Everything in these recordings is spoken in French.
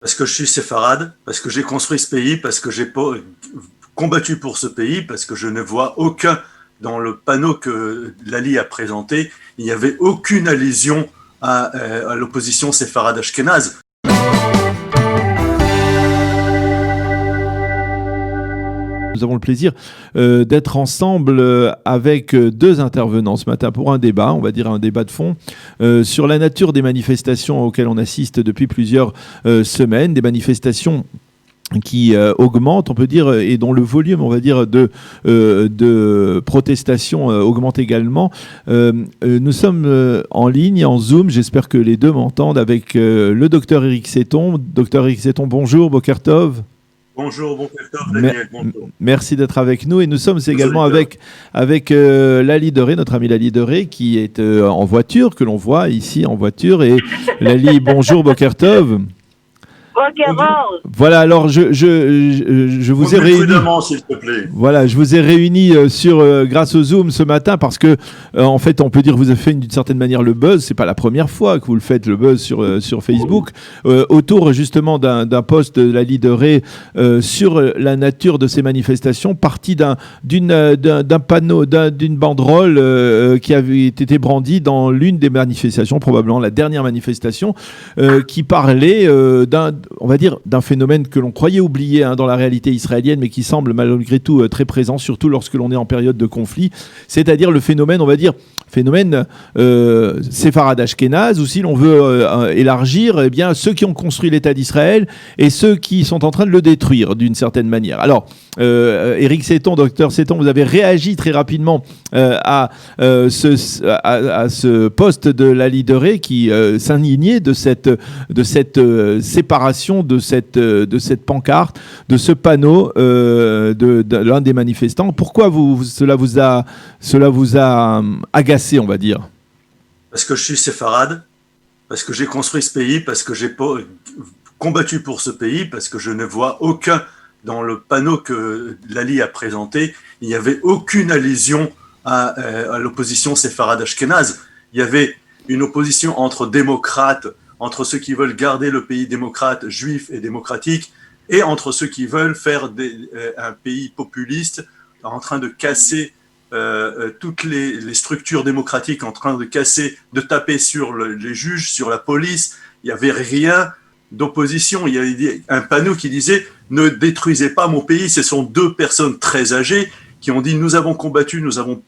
Parce que je suis séfarade, parce que j'ai construit ce pays, parce que j'ai combattu pour ce pays, parce que je ne vois aucun, dans le panneau que Lali a présenté, il n'y avait aucune allusion à l'opposition séfarade-ashkénaze. Nous avons le plaisir d'être ensemble avec deux intervenants ce matin pour un débat, on va dire un débat de fond, sur la nature des manifestations auxquelles on assiste depuis plusieurs semaines, des manifestations qui augmente, on peut dire, et dont le volume, on va dire, de protestation augmente également. Nous sommes en ligne, en Zoom, j'espère que les deux m'entendent, avec le docteur Éric Setton. Docteur Éric Setton, bonjour, Boker Tov. Bonjour, bon Daniel, bonjour. Merci d'être avec nous. Et nous sommes également avec Lali Deré, notre ami Lali Deré, qui est en voiture, que l'on voit ici en voiture. Et Lali, bonjour, Boker Tov. Voilà, alors je vous ai réunis. S'il te plaît. Voilà, je vous ai réunis grâce au Zoom ce matin parce que en fait, on peut dire que vous avez fait d'une certaine manière le buzz. C'est pas la première fois que vous le faites, le buzz sur Facebook autour justement d'un post de Lali Deré sur la nature de ces manifestations, parti d'un panneau, d'une banderole qui avait été brandie dans l'une des manifestations, probablement la dernière manifestation, qui parlait on va dire, d'un phénomène que l'on croyait oublié dans la réalité israélienne, mais qui semble malgré tout très présent, surtout lorsque l'on est en période de conflit, c'est-à-dire le phénomène, on va dire, séfarade ashkénaze, ou si l'on veut élargir, eh bien, ceux qui ont construit l'État d'Israël et ceux qui sont en train de le détruire d'une certaine manière. Alors, Éric Setton, docteur Setton, vous avez réagi très rapidement à ce poste de Lali Deré qui s'indignait de cette séparation, de cette pancarte, de ce panneau de l'un des manifestants. Pourquoi cela vous a agacé, on va dire? Parce que je suis séfarade, parce que j'ai construit ce pays, parce que j'ai combattu pour ce pays, parce que je ne vois aucun, dans le panneau que Lali a présenté, il n'y avait aucune allusion à l'opposition séfarade-ashkénaze. Il y avait une opposition entre démocrates, entre ceux qui veulent garder le pays démocrate, juif et démocratique, et entre ceux qui veulent faire un pays populiste, en train de casser toutes les structures démocratiques, en train de casser, de taper sur les juges, sur la police. Il n'y avait rien d'opposition. Il y avait un panneau qui disait « Ne détruisez pas mon pays ». Ce sont deux personnes très âgées qui ont dit « Nous avons combattu, nous avons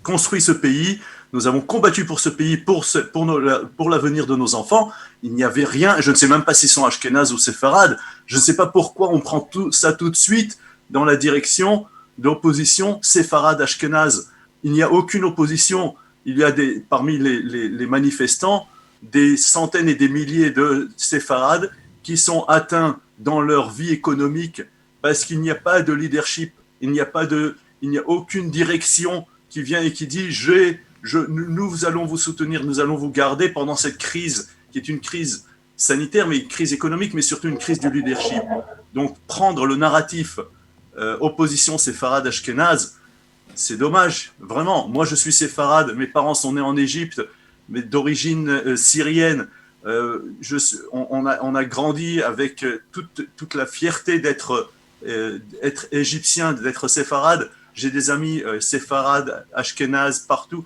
construit ce pays, nous avons combattu pour ce pays, pour l'avenir de nos enfants ». Il n'y avait rien. Je ne sais même pas s'ils sont ashkénazes ou séfarades. Je ne sais pas pourquoi on prend ça tout de suite dans la direction d'opposition séfarade-ashkénaze. Il n'y a aucune opposition. Il y a parmi les manifestants des centaines et des milliers de séfarades qui sont atteints dans leur vie économique parce qu'il n'y a pas de leadership, il n'y a aucune direction qui vient et qui dit nous allons vous soutenir, nous allons vous garder pendant cette crise qui est une crise sanitaire, mais une crise économique, mais surtout une crise du leadership. Donc prendre le narratif opposition séfarade ashkénaze, c'est dommage, vraiment. Moi je suis séfarade, mes parents sont nés en Égypte, mais d'origine syrienne. On a grandi avec toute la fierté d'être égyptien, d'être séfarade. J'ai des amis séfarades, ashkénazes, partout.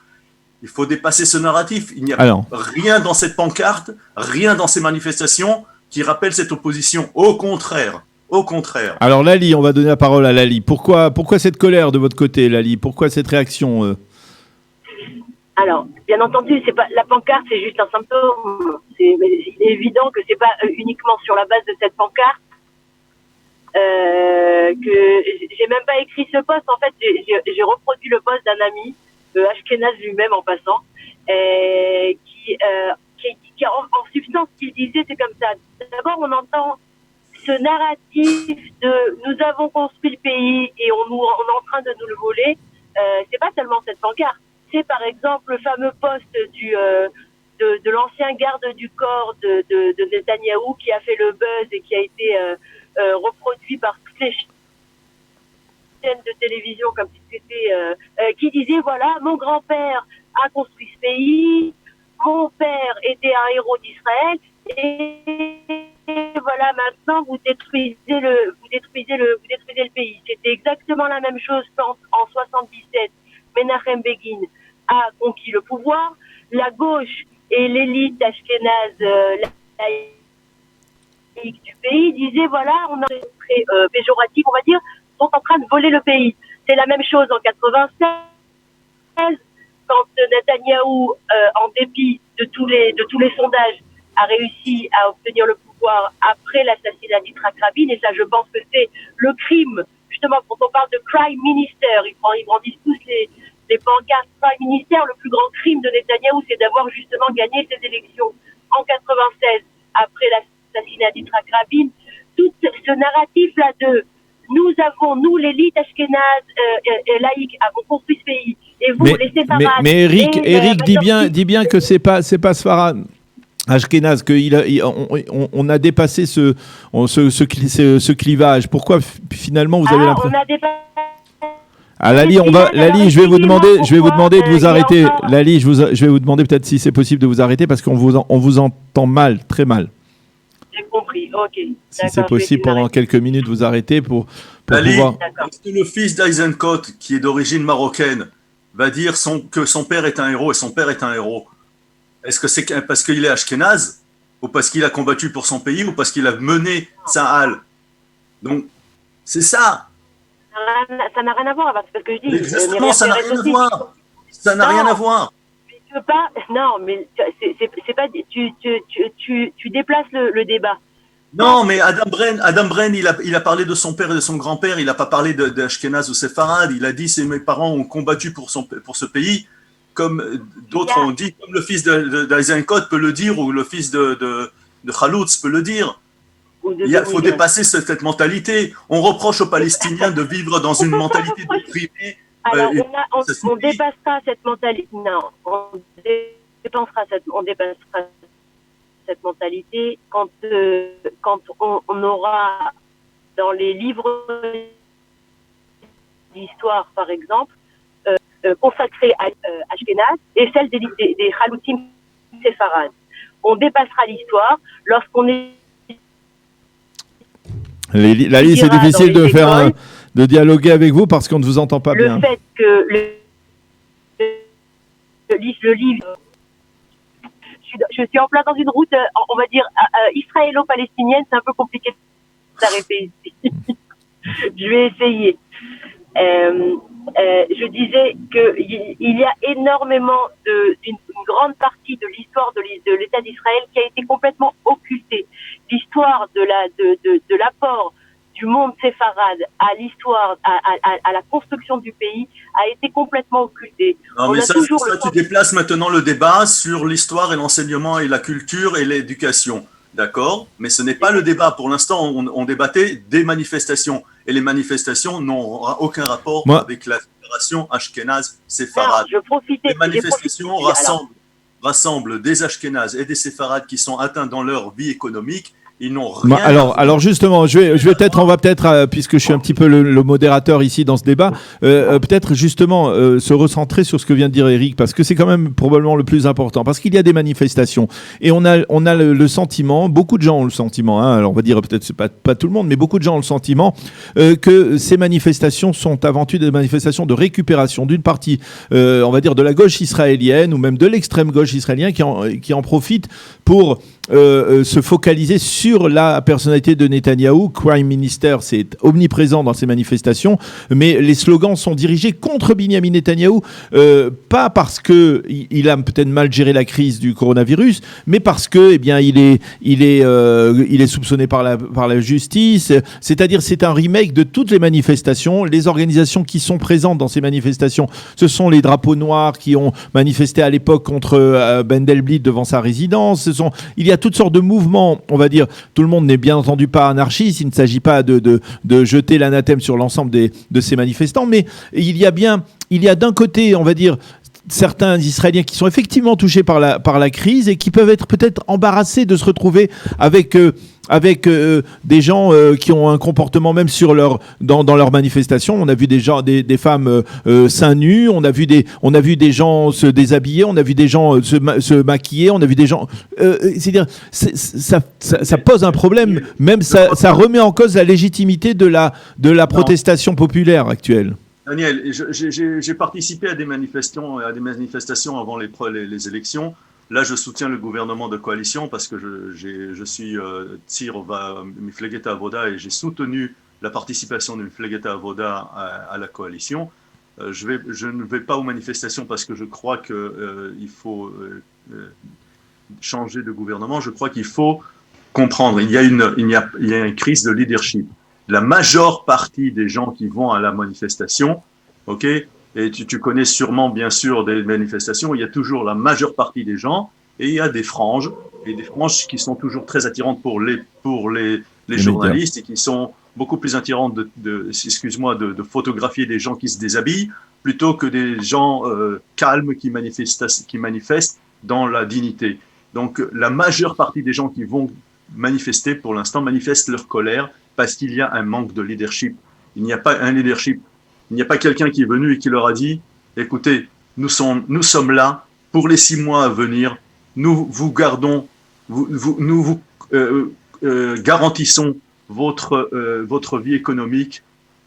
Il faut dépasser ce narratif. Il n'y a rien dans cette pancarte, rien dans ces manifestations qui rappelle cette opposition. Au contraire. Au contraire. Alors Lali, on va donner la parole à Lali. Pourquoi cette colère de votre côté, Lali? Pourquoi cette réaction Alors, bien entendu, c'est pas la pancarte, c'est juste un symptôme. Il est évident que c'est pas uniquement sur la base de cette pancarte que j'ai même pas écrit ce post. En fait, j'ai reproduit le post d'un ami, ashkénaze lui-même en passant, qui en substance, ce qu'il disait, c'est comme ça. D'abord, on entend ce narratif de nous avons construit le pays et on est en train de nous le voler. C'est pas seulement cette pancarte. C'est par exemple le fameux poste de l'ancien garde du corps de Netanyahou qui a fait le buzz et qui a été reproduit par toutes les chaînes de télévision comme si c'était qui disait voilà, mon grand-père a construit ce pays, mon père était un héros d'Israël Et voilà, maintenant vous détruisez le pays. C'était exactement la même chose quand en 77, Menachem Begin a conquis le pouvoir. La gauche et l'élite ashkénaze laïque du pays disaient voilà, on a très péjoratif, on va dire, sont en train de voler le pays. C'est la même chose en 96 quand Netanyahou, en dépit de tous les sondages, a réussi à obtenir le pouvoir après l'assassinat d'Yitzhak Rabin, et ça, je pense que c'est le crime, justement, quand on parle de crime minister, ils brandissent tous les pancartes prime minister, le plus grand crime de Netanyahou, c'est d'avoir justement gagné ces élections en 96, après l'assassinat d'Yitzhak Rabin. Tout ce narratif-là de nous, l'élite ashkénaze laïque, avons construit ce pays, et vous, les séfarades. Mais Eric dit bien que c'est pas Sfarad. Ashkenaz, on a dépassé ce clivage. Pourquoi finalement vous avez l'impression... Lali, je vais vous demander de vous arrêter. Lali, je vais vous demander peut-être si c'est possible de vous arrêter parce qu'on vous entend mal, très mal. J'ai compris, ok. Si c'est possible pendant quelques minutes vous arrêter pour Lali, pouvoir... est-ce que le fils d'Eisenkot, qui est d'origine marocaine, va dire que son père est un héros et son père est un héros? Est-ce que c'est parce qu'il est ashkénaze ou parce qu'il a combattu pour son pays ou parce qu'il a mené Tsahal? Donc, c'est ça. Ça n'a rien à voir, parce que je dis... Exactement, ça n'a rien à voir. Ça n'a rien à voir. Tu veux pas... Non, mais c'est pas... Tu déplaces le débat. Non, mais Adam Bren, il a parlé de son père et de son grand-père, il n'a pas parlé d'Ashkenaz ou Séfarade, il a dit « mes parents ont combattu pour ce pays », comme d'autres ont dit, comme le fils d'Eisenkot peut le dire, ou le fils de Khaloutz peut le dire. Il faut dépasser cette mentalité. On reproche aux Palestiniens de vivre dans une mentalité déprimée. Alors, on dépassera cette mentalité. Non, on dépassera cette mentalité quand on aura dans les livres d'histoire, par exemple, consacrées à Ashkenaz et celles des Chaloutim séfarades. On dépassera l'histoire lorsqu'on est... Lali, c'est difficile de dialoguer avec vous parce qu'on ne vous entend pas bien. Le fait que le livre... Je suis en plein dans une route, on va dire, israélo-palestinienne, c'est un peu compliqué de s'arrêter ici. Je vais essayer. Je disais qu'il y a énormément une grande partie de l'histoire de l'État d'Israël qui a été complètement occultée. L'histoire de l'apport du monde séfarade à l'histoire, à la construction du pays a été complètement occultée. Non, mais ça, tu déplaces maintenant le débat sur l'histoire et l'enseignement et la culture et l'éducation. D'accord? Mais ce n'est pas le débat. Pour l'instant, on débattait des manifestations. Et les manifestations n'ont aucun rapport avec la fédération ashkénaze séfarade. Les manifestations rassemblent des ashkénazes et des séfarades qui sont atteints dans leur vie économique. Ils n'ont rien. Alors justement, on va peut-être, puisque je suis un petit peu le modérateur ici dans ce débat, peut-être justement se recentrer sur ce que vient de dire Eric, parce que c'est quand même probablement le plus important, parce qu'il y a des manifestations et on a le sentiment, beaucoup de gens ont le sentiment, alors on va dire peut-être c'est pas tout le monde, mais beaucoup de gens ont le sentiment que ces manifestations sont avant tout des manifestations de récupération d'une partie, on va dire de la gauche israélienne ou même de l'extrême gauche israélienne qui en profite pour se focaliser sur la personnalité de Netanyahou. Crime Minister, c'est omniprésent dans ces manifestations, mais les slogans sont dirigés contre Binyamin Netanyahou, pas parce que il a peut-être mal géré la crise du coronavirus, mais parce que, il est soupçonné par la justice. C'est-à-dire, c'est un remake de toutes les manifestations. Les organisations qui sont présentes dans ces manifestations, ce sont les drapeaux noirs qui ont manifesté à l'époque contre Mendelblit devant sa résidence. Il y a toutes sortes de mouvements, on va dire. Tout le monde n'est bien entendu pas anarchiste, il ne s'agit pas de jeter l'anathème sur l'ensemble de ces manifestants, mais il y a d'un côté, on va dire, certains Israéliens qui sont effectivement touchés par la crise et qui peuvent être peut-être embarrassés de se retrouver avec des gens qui ont un comportement même dans leurs manifestations. On a vu des femmes seins nus, on a vu des gens se déshabiller, on a vu des gens se maquiller, on a vu des gens. C'est-à-dire, ça pose un problème. Même ça remet en cause la légitimité de la protestation populaire actuelle. Daniel, j'ai participé à des manifestations avant les élections. Là, je soutiens le gouvernement de coalition parce que je suis Tzir Mifleget Avoda et j'ai soutenu la participation de Mifleget Avoda à la coalition. Je ne vais pas aux manifestations parce que je crois qu'il faut changer de gouvernement. Je crois qu'il faut comprendre. Il y a une crise de leadership. La majeure partie des gens qui vont à la manifestation, ok, et tu connais sûrement, bien sûr, des manifestations, il y a toujours la majeure partie des gens, et il y a des franges qui sont toujours très attirantes pour les journalistes, et qui sont beaucoup plus attirantes de photographier des gens qui se déshabillent, plutôt que des gens calmes qui manifestent dans la dignité. Donc, la majeure partie des gens qui vont manifester, pour l'instant, manifestent leur colère, parce qu'il y a un manque de leadership. Il n'y a pas un leadership. Il n'y a pas quelqu'un qui est venu et qui leur a dit « Écoutez, nous sommes là pour les 6 mois à venir. Nous vous gardons, nous vous garantissons votre vie économique.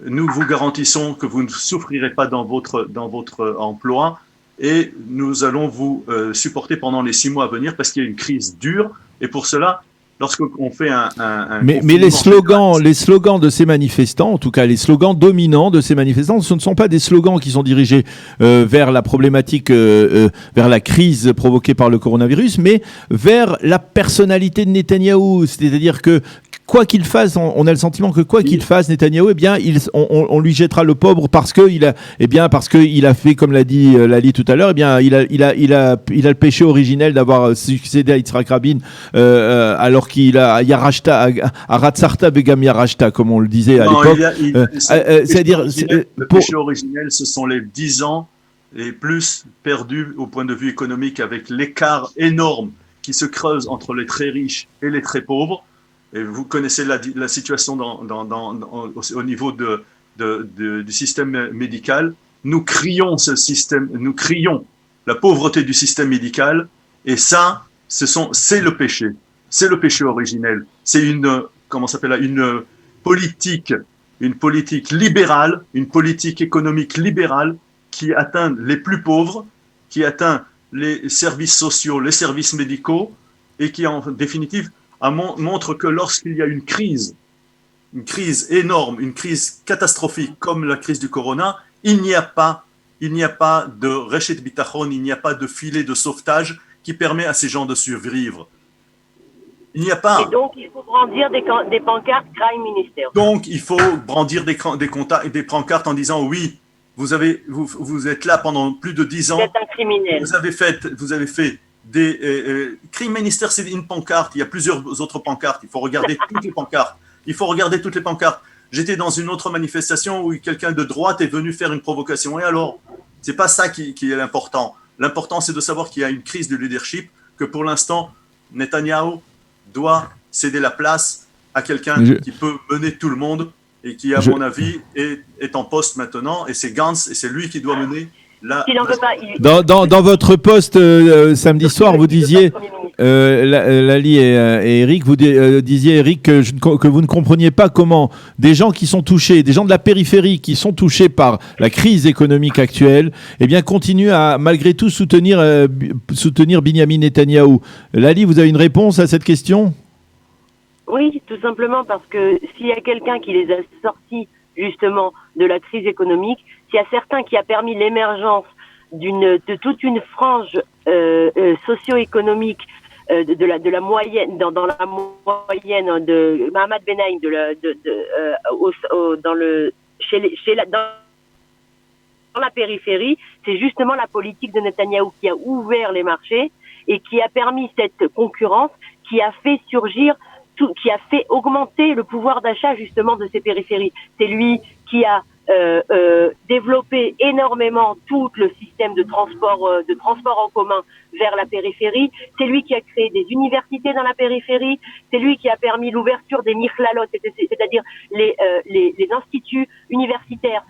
Nous vous garantissons que vous ne souffrirez pas dans votre emploi et nous allons vous supporter pendant les 6 mois à venir parce qu'il y a une crise dure. Et pour cela, lorsqu'on fait mais les slogans de ces manifestants, en tout cas les slogans dominants de ces manifestants, ce ne sont pas des slogans qui sont dirigés vers la problématique, vers la crise provoquée par le coronavirus, mais vers la personnalité de Netanyahou. C'est-à-dire que quoi qu'il fasse, on a le sentiment que quoi qu'il fasse, Netanyahou, eh bien, on lui jettera le pauvre parce qu'il a fait, comme l'a dit Lali tout à l'heure, eh bien, il a le péché originel d'avoir succédé à Yitzhak Rabin, alors qu'il a Yarashta, Aratzarta Begam Yarashta, comme on le disait à l'époque. C'est-à-dire, le péché originel, ce sont les 10 ans et plus perdus au point de vue économique avec l'écart énorme qui se creuse entre les très riches et les très pauvres. Et vous connaissez la situation au niveau du système médical. Nous crions la pauvreté du système médical, et ça, c'est le péché. C'est le péché originel. C'est une politique libérale, une politique économique libérale qui atteint les plus pauvres, qui atteint les services sociaux, les services médicaux, et qui, en définitive, montre que lorsqu'il y a une crise énorme, une crise catastrophique comme la crise du corona, il n'y a pas de reshet bitachon, il n'y a pas de filet de sauvetage qui permet à ces gens de survivre. Il n'y a pas. Et donc, il faut brandir des pancartes Crime Minister. Donc, il faut brandir des pancartes en disant oui, vous êtes là pendant plus de 10 ans. Vous êtes un criminel. Vous avez fait des Crime Minister, c'est une pancarte. Il y a plusieurs autres pancartes. Il faut regarder toutes les pancartes. J'étais dans une autre manifestation où quelqu'un de droite est venu faire une provocation. Et alors, c'est pas ça qui est l'important. L'important, c'est de savoir qu'il y a une crise de leadership, que pour l'instant, Netanyahou doit céder la place à quelqu'un qui peut mener tout le monde et qui, à mon avis, est en poste maintenant. Et c'est Gantz, et c'est lui qui doit mener Dans votre post samedi soir, vous disiez, Lali et Eric, vous disiez, Eric, que vous ne compreniez pas comment des gens qui sont touchés, des gens de la périphérie qui sont touchés par la crise économique actuelle, eh bien, continuent à, malgré tout, soutenir Binyamin Netanyahou. Lali, vous avez une réponse à cette question ? Oui, tout simplement parce que s'il y a quelqu'un qui les a sortis justement de la crise économique, s'il y a certains qui a permis l'émergence de toute une frange socio-économique de la moyenne dans la moyenne de Mahamad Benaïm dans la périphérie, c'est justement la politique de Netanyahou qui a ouvert les marchés et qui a permis cette concurrence, qui a fait surgir qui a fait augmenter le pouvoir d'achat justement de ces périphéries. C'est lui qui a développé énormément tout le système de transport en commun vers la périphérie. C'est lui qui a créé des universités dans la périphérie. C'est lui qui a permis l'ouverture des Michlalotes, c'est-à-dire les instituts universitaires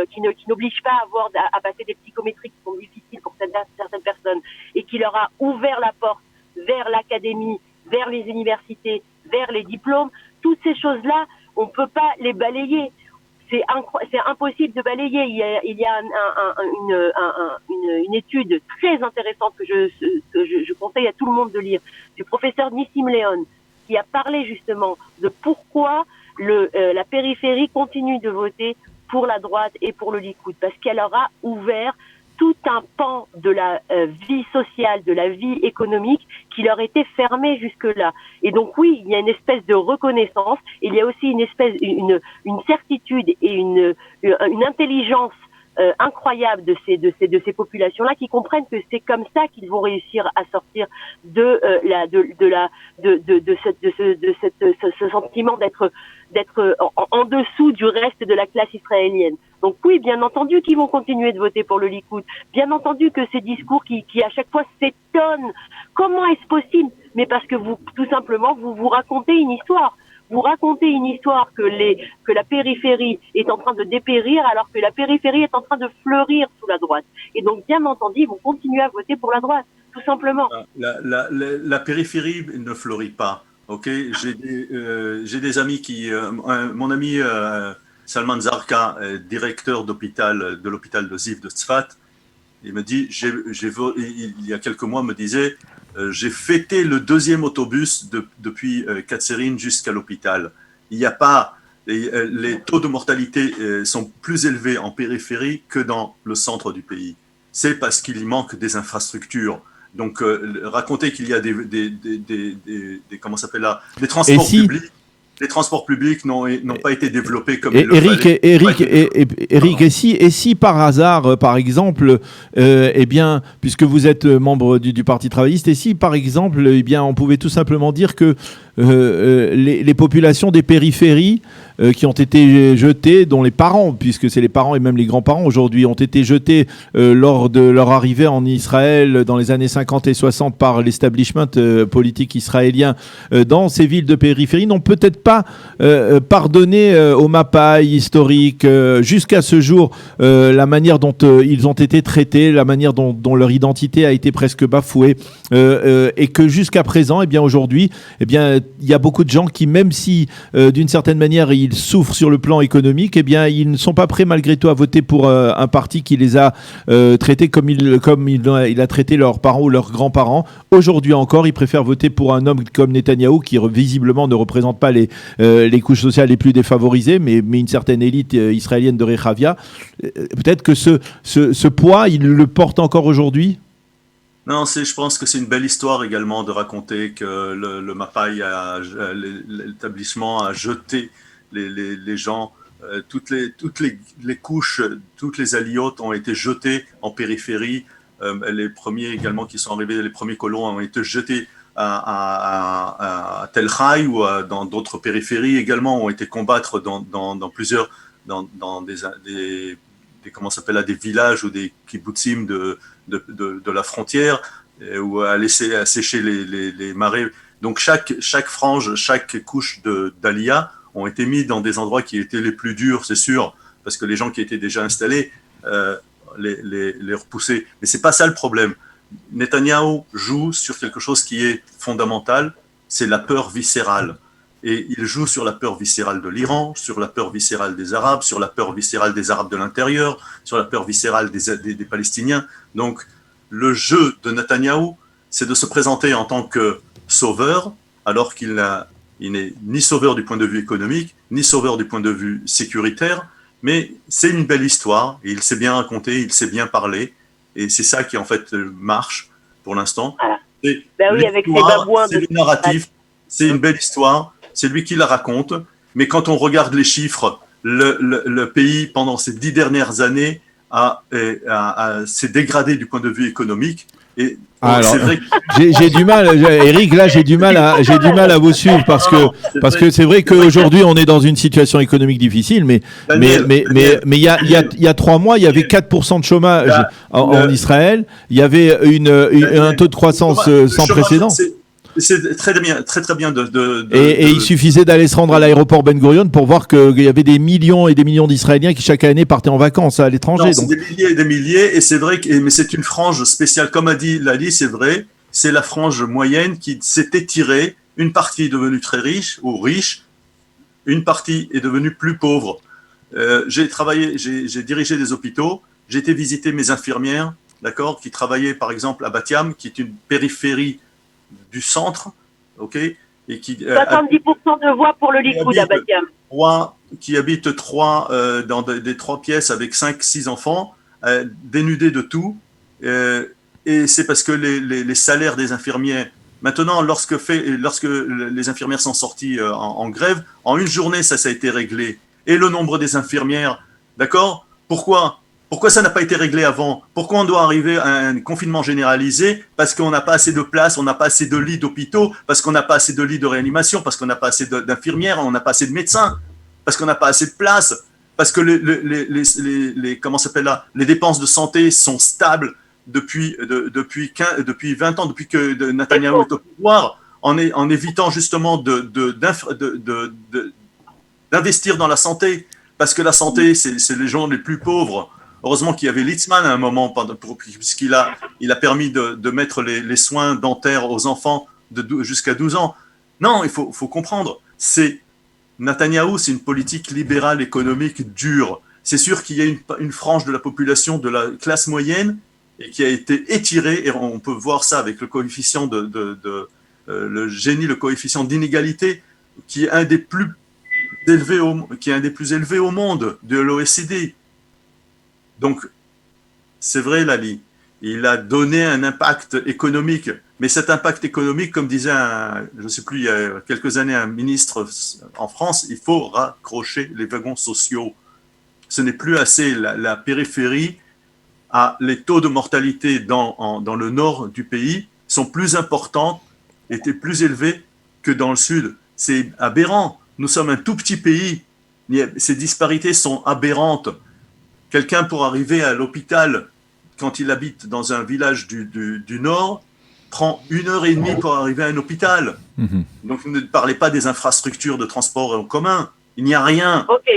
qui n'obligent pas à passer des psychométries qui sont difficiles pour certaines personnes, et qui leur a ouvert la porte vers l'académie, vers les universités, vers les diplômes. Toutes ces choses-là, on peut pas les balayer. C'est impossible de balayer. Il y a une étude très intéressante que je conseille à tout le monde de lire, du professeur Nissim Leon, qui a parlé justement de pourquoi la périphérie continue de voter pour la droite et pour le Likoud, parce qu'elle aura ouvert tout un pan de la vie sociale, de la vie économique qui leur était fermé jusque-là. Et donc oui, il y a une espèce de reconnaissance, il y a aussi une certitude et une intelligence incroyable de ces populations-là, qui comprennent que c'est comme ça qu'ils vont réussir à sortir de ce sentiment d'être en dessous du reste de la classe israélienne. Donc oui, bien entendu qu'ils vont continuer de voter pour le Likoud. Bien entendu que ces discours qui à chaque fois s'étonnent. Comment est-ce possible? Mais parce que tout simplement, vous racontez une histoire. Vous racontez une histoire que la périphérie est en train de dépérir, alors que la périphérie est en train de fleurir sous la droite. Et donc, bien entendu, ils vont continuer à voter pour la droite, tout simplement. La périphérie ne fleurit pas. Ok, j'ai des amis mon ami Salman Zarka, directeur de l'hôpital de Ziv de Tzfat, il me dit, il y a quelques mois, me disait, j'ai fêté le deuxième autobus depuis Katsérine jusqu'à l'hôpital. Il n'y a pas, les taux de mortalité sont plus élevés en périphérie que dans le centre du pays. C'est parce qu'il y manque des infrastructures. Donc, raconter qu'il y a comment s'appelle là, des transports publics. Les transports publics n'ont pas été développés comme il le fallait. Eric, et si par hasard, par exemple, eh bien, puisque vous êtes membre du Parti travailliste, et si par exemple, eh bien, on pouvait tout simplement dire que les populations des périphéries qui ont été jetées, dont les parents, puisque c'est les parents et même les grands-parents aujourd'hui, ont été jetés lors de leur arrivée en Israël dans les années 50 et 60 par l'establishment politique israélien dans ces villes de périphérie, n'ont peut-être pas pardonné aux Mapai historiques jusqu'à ce jour la manière dont ils ont été traités, la manière dont leur identité a été presque bafouée, et que jusqu'à présent, eh bien aujourd'hui, eh bien il y a beaucoup de gens qui, même si d'une certaine manière ils souffrent sur le plan économique, eh bien ils ne sont pas prêts malgré tout à voter pour un parti qui les a traités comme il a traité leurs parents ou leurs grands-parents. Aujourd'hui encore, ils préfèrent voter pour un homme comme Netanyahou, qui visiblement ne représente pas les couches sociales les plus défavorisées, mais une certaine élite israélienne de Rehavia. Peut-être que ce poids, il le porte encore aujourd'hui. Non, je pense que c'est une belle histoire également de raconter que le Mapai, l'établissement, a jeté les gens, toutes les couches, toutes les aliotes ont été jetées en périphérie. Les premiers également qui sont arrivés, les premiers colons ont été jetés à Tel Chai ou dans d'autres périphéries également, ont été combattre dans plusieurs, dans des comment s'appelle là, des villages ou des kibbutzim de la frontière, ou à laisser sécher les marais. Donc chaque frange, chaque couche d'Aliyah ont été mis dans des endroits qui étaient les plus durs, c'est sûr, parce que les gens qui étaient déjà installés les repoussaient. Mais c'est pas ça le problème. Netanyahou joue sur quelque chose qui est fondamental, c'est la peur viscérale. Et il joue sur la peur viscérale de l'Iran, sur la peur viscérale des Arabes, sur la peur viscérale des Arabes de l'intérieur, sur la peur viscérale des Palestiniens. Donc, le jeu de Netanyahou, c'est de se présenter en tant que sauveur, alors qu'il n'est ni sauveur du point de vue économique, ni sauveur du point de vue sécuritaire, mais c'est une belle histoire, et il sait bien raconter, il sait bien parler, et c'est ça qui, en fait, marche pour l'instant. C'est avec ses babouins c'est le narratif, c'est une belle histoire, c'est lui qui la raconte, mais quand on regarde les chiffres, le pays, pendant ces 10 dernières années, s'est dégradé du point de vue économique, Et Alors, c'est vrai que j'ai du mal, Eric, là, j'ai du mal à vous suivre parce que c'est vrai qu'aujourd'hui, on est dans une situation économique difficile, mais il y a 3 mois, il y avait 4% de chômage en Israël. Il y avait un taux de croissance sans précédent. c'est très bien, très bien Et il suffisait d'aller se rendre à l'aéroport Ben Gurion pour voir qu'il y avait des millions et des millions d'Israéliens qui chaque année partaient en vacances à l'étranger. Non, c'est des milliers et des milliers, et c'est vrai mais c'est une frange spéciale, comme a dit Lali, c'est vrai, c'est la frange moyenne qui s'est étirée. Une partie est devenue très riche ou riche, une partie est devenue plus pauvre. J'ai dirigé des hôpitaux, j'ai été visiter mes infirmières, d'accord, qui travaillaient par exemple à Batiam, qui est une périphérie du centre, ok, et qui 70% de voix pour le Likoud à Batiam. Qui habitent dans des 3 pièces avec 5-6 enfants, dénudés de tout, et c'est parce que les salaires des infirmiers, maintenant, lorsque les infirmières sont sorties en grève, en une journée, ça a été réglé. Et le nombre des infirmières, d'accord? Pourquoi ça n'a pas été réglé avant? Pourquoi on doit arriver à un confinement généralisé? Parce qu'on n'a pas assez de place, on n'a pas assez de lits d'hôpitaux, parce qu'on n'a pas assez de lits de réanimation, parce qu'on n'a pas assez d'infirmières, on n'a pas assez de médecins, parce qu'on n'a pas assez de place, parce que comment s'appelle là, les dépenses de santé sont stables depuis 20 ans, depuis que Netanyahou est au pouvoir, en évitant justement d'investir dans la santé, parce que la santé, c'est les gens les plus pauvres. Heureusement qu'il y avait Litzman à un moment, puisqu'il a permis de mettre les soins dentaires aux enfants jusqu'à 12 ans. Non, il faut comprendre, Netanyahou, c'est une politique libérale économique dure. C'est sûr qu'il y a une frange de la population de la classe moyenne et qui a été étirée, et on peut voir ça avec le coefficient le coefficient d'inégalité, qui est un des plus élevés au monde de l'OECD. Donc, c'est vrai, Lali, il a donné un impact économique, mais cet impact économique, comme disait, je ne sais plus, il y a quelques années, un ministre en France, il faut raccrocher les wagons sociaux. Ce n'est plus assez. La périphérie, les taux de mortalité dans le nord du pays sont plus importants, étaient plus élevés que dans le sud. C'est aberrant. Nous sommes un tout petit pays. Ces disparités sont aberrantes. Quelqu'un pour arriver à l'hôpital, quand il habite dans un village du Nord, prend 1h30 pour arriver à un hôpital. Mm-hmm. Donc ne parlez pas des infrastructures de transport en commun. Il n'y a rien. Ok.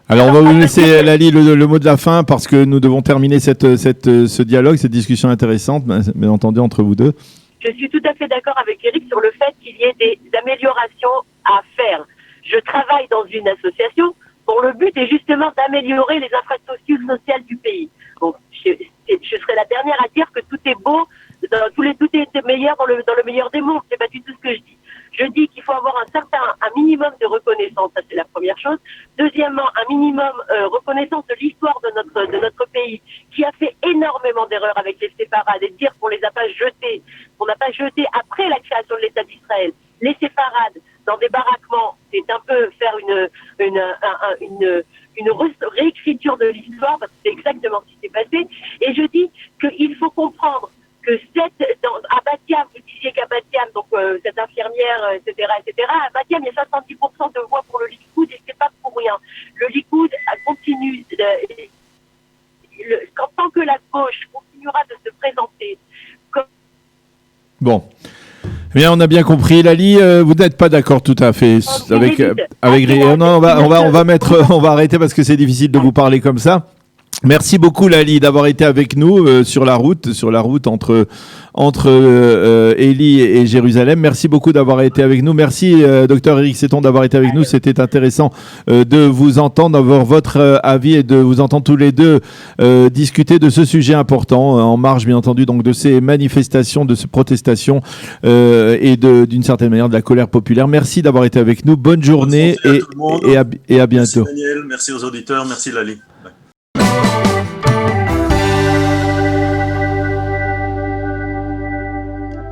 Alors, on va vous laisser, Lali, le mot de la fin, parce que nous devons terminer ce dialogue, cette discussion intéressante, bien entendu, entre vous deux. Je suis tout à fait d'accord avec Eric sur le fait qu'il y ait des améliorations à faire. Je travaille dans une association dont le but est justement d'améliorer les infrastructures sociales du pays. Donc, je serai la dernière à dire que tout est beau, tout est meilleur dans le meilleur des mondes. C'est pas du tout ce que je dis. Je dis qu'il faut avoir un minimum de reconnaissance, ça c'est la première chose. Deuxièmement, un minimum reconnaissance de l'histoire de notre pays, qui a fait énormément d'erreurs avec les séfarades, et dire qu'on les a pas jetés, qu'on n'a pas jeté après la création de l'État d'Israël. Les séfarades dans des baraquements, c'est un peu faire une réécriture de l'histoire, parce que c'est exactement ce qui s'est passé. Et je dis qu'il faut comprendre que à Batiam, vous disiez qu'à Batiam, donc cette infirmière, etc., à Batiam, il y a 70% de voix pour le Likoud, et c'est pas pour rien. Le Likoud continue, tant que la gauche continuera de se présenter comme... Bon. Bien, on a bien compris, Lali. Vous n'êtes pas d'accord tout à fait avec. Non, on va arrêter parce que c'est difficile de vous parler comme ça. Merci beaucoup, Lali, d'avoir été avec nous sur la route entre Élie et Jérusalem. Merci beaucoup d'avoir été avec nous. Merci, docteur Eric Setton, d'avoir été avec nous. C'était intéressant de vous entendre, d'avoir votre avis et de vous entendre tous les deux discuter de ce sujet important, en marge, bien entendu, donc de ces manifestations, de ces protestations et d'une certaine manière de la colère populaire. Merci d'avoir été avec nous. Bonne journée et à bientôt. Merci Daniel, merci aux auditeurs, merci Lali.